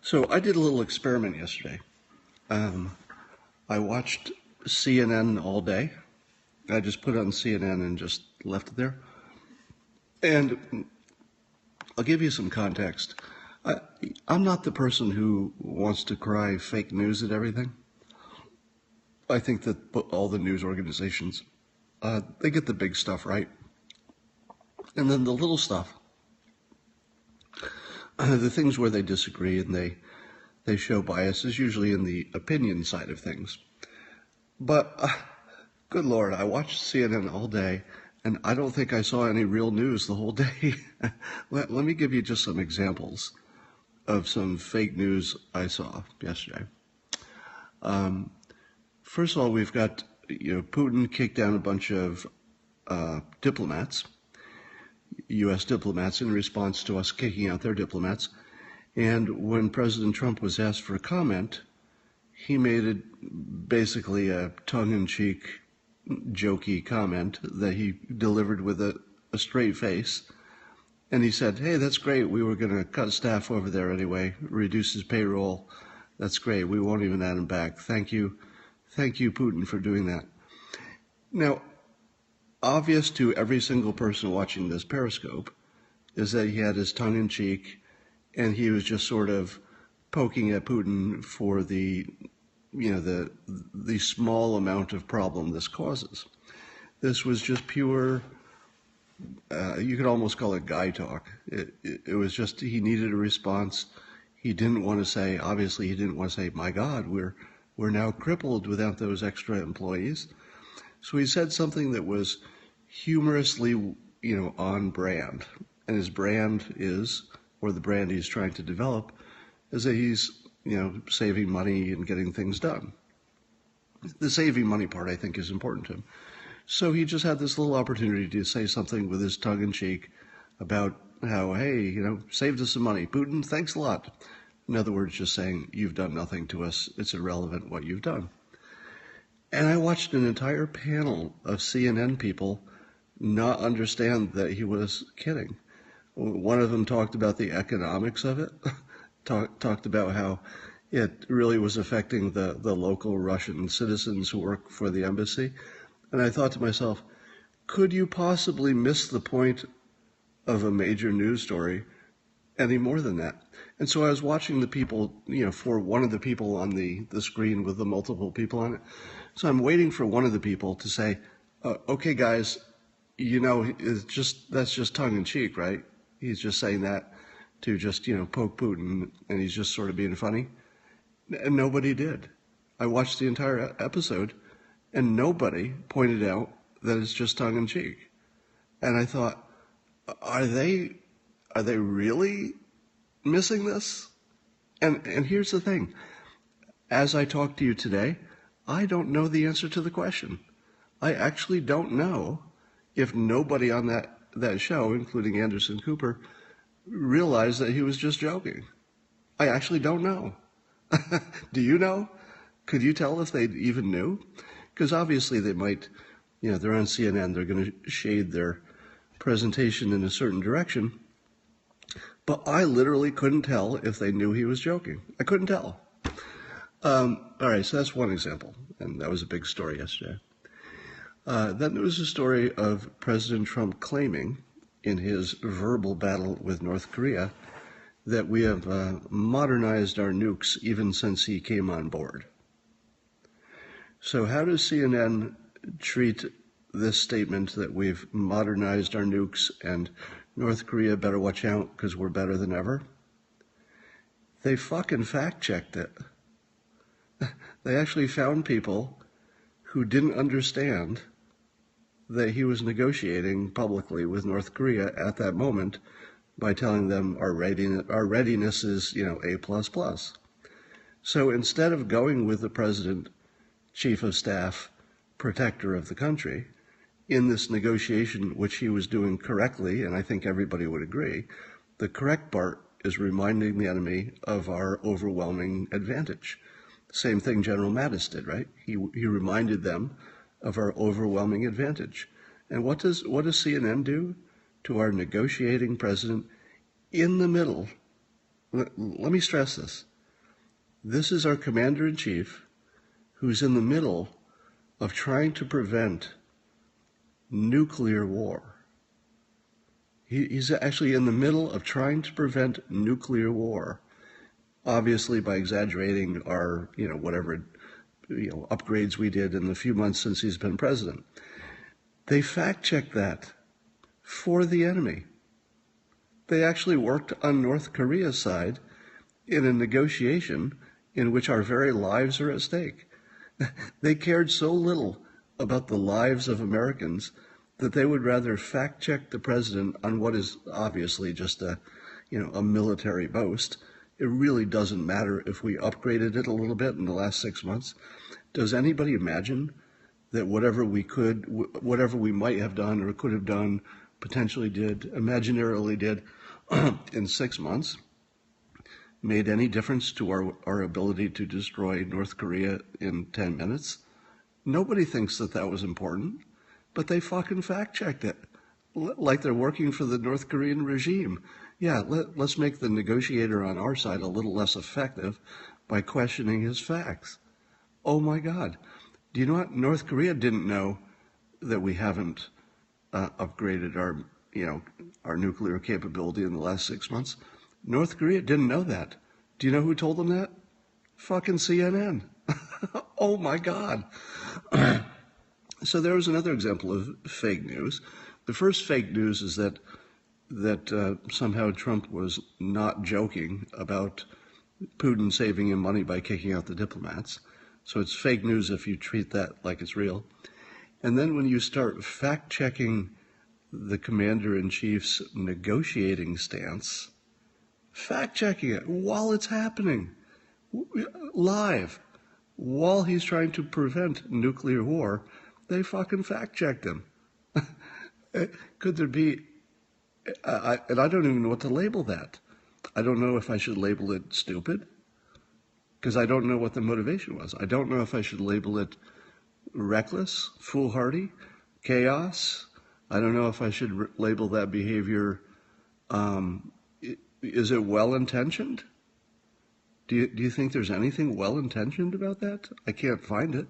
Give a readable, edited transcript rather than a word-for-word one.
So I did a little experiment yesterday. I watched CNN all day. I just put on CNN and just left it there. And I'll give you some context. I'm not the person who wants to cry fake news at everything. I think that all the news organizations, they get the big stuff right. And then the little stuff, the things where they disagree and they show bias is usually in the opinion side of things. But good Lord, I watched CNN all day, and I don't think I saw any real news the whole day. Let me give you just some examples of some fake news I saw yesterday. First of all, we've got Putin kicked down a bunch of diplomats, U.S. diplomats, in response to us kicking out their diplomats. And when President Trump was asked for a comment, he made it basically a tongue-in-cheek, jokey comment that he delivered with a straight face. And he said, hey, that's great. We were going to cut staff over there anyway, reduce his payroll. That's great. We won't even add him back. Thank you. Thank you, Putin, for doing that. Now, obvious to every single person watching this Periscope is that he had his tongue in cheek and he was just sort of poking at Putin for the small amount of problem this causes. This was just pure, you could almost call it guy talk. It was just, he needed a response. He didn't want to say, obviously he didn't want to say, my God, we're now crippled without those extra employees. So he said something that was humorously, on brand. And his brand is, or the brand he's trying to develop, is that he's, saving money and getting things done. The saving money part, I think, is important to him. So he just had this little opportunity to say something with his tongue in cheek about how, hey, saved us some money. Putin, thanks a lot. In other words, just saying, you've done nothing to us. It's irrelevant what you've done. And I watched an entire panel of CNN people not understand that he was kidding. One of them talked about the economics of it, talked about how it really was affecting the local Russian citizens who work for the embassy. And I thought to myself, could you possibly miss the point of a major news story any more than that? And so I was watching the people, for one of the people on the screen with the multiple people on it. So I'm waiting for one of the people to say, okay, guys, that's just tongue in cheek, right? He's just saying that to just, poke Putin, and he's just sort of being funny. And nobody did. I watched the entire episode, and nobody pointed out that it's just tongue in cheek. And I thought, are they really missing this? And here's the thing. As I talk to you today, I don't know the answer to the question. I actually don't know if nobody on that show, including Anderson Cooper, realized that he was just joking. I actually don't know. Do you know? Could you tell if they even knew? Because obviously they might, they're on CNN, they're going to shade their presentation in a certain direction. But I literally couldn't tell if they knew he was joking. I couldn't tell. All right, so that's one example, and that was a big story yesterday. Then there was a story of President Trump claiming in his verbal battle with North Korea that we have modernized our nukes even since he came on board. So how does CNN treat this statement that we've modernized our nukes and North Korea better watch out because we're better than ever? They fucking fact-checked it. They actually found people who didn't understand that he was negotiating publicly with North Korea at that moment by telling them our readiness is, A++. So instead of going with the president, chief of staff, protector of the country, in this negotiation, which he was doing correctly, and I think everybody would agree, the correct part is reminding the enemy of our overwhelming advantage. Same thing General Mattis did, right? He reminded them of our overwhelming advantage. And what does CNN do to our negotiating president in the middle? Let me stress this. This is our commander-in-chief who's in the middle of trying to prevent nuclear war. He's actually in the middle of trying to prevent nuclear war, obviously by exaggerating our, whatever, upgrades we did in the few months since he's been president. They fact-checked that for the enemy. They actually worked on North Korea's side in a negotiation in which our very lives are at stake. They cared so little about the lives of Americans that they would rather fact-check the president on what is obviously just a military boast. It really doesn't matter if we upgraded it a little bit in the last 6 months. Does anybody imagine that whatever we might have done or could have done, potentially did, imaginarily did in 6 months, made any difference to our ability to destroy North Korea in 10 minutes? Nobody thinks that was important, but they fucking fact-checked it, like they're working for the North Korean regime. Yeah, let's make the negotiator on our side a little less effective by questioning his facts. Oh my God. Do you know what? North Korea didn't know that we haven't upgraded our nuclear capability in the last 6 months. North Korea didn't know that. Do you know who told them that? Fucking CNN. Oh my God. So there was another example of fake news. The first fake news is that somehow Trump was not joking about Putin saving him money by kicking out the diplomats. So it's fake news if you treat that like it's real. And then when you start fact-checking the commander-in-chief's negotiating stance, fact-checking it while it's happening, live, while he's trying to prevent nuclear war, they fucking fact-checked him. Could there be, and I don't even know what to label that. I don't know if I should label it stupid, because I don't know what the motivation was. I don't know if I should label it reckless, foolhardy, chaos. I don't know if I should label that behavior, is it well-intentioned? Do you think there's anything well-intentioned about that? I can't find it.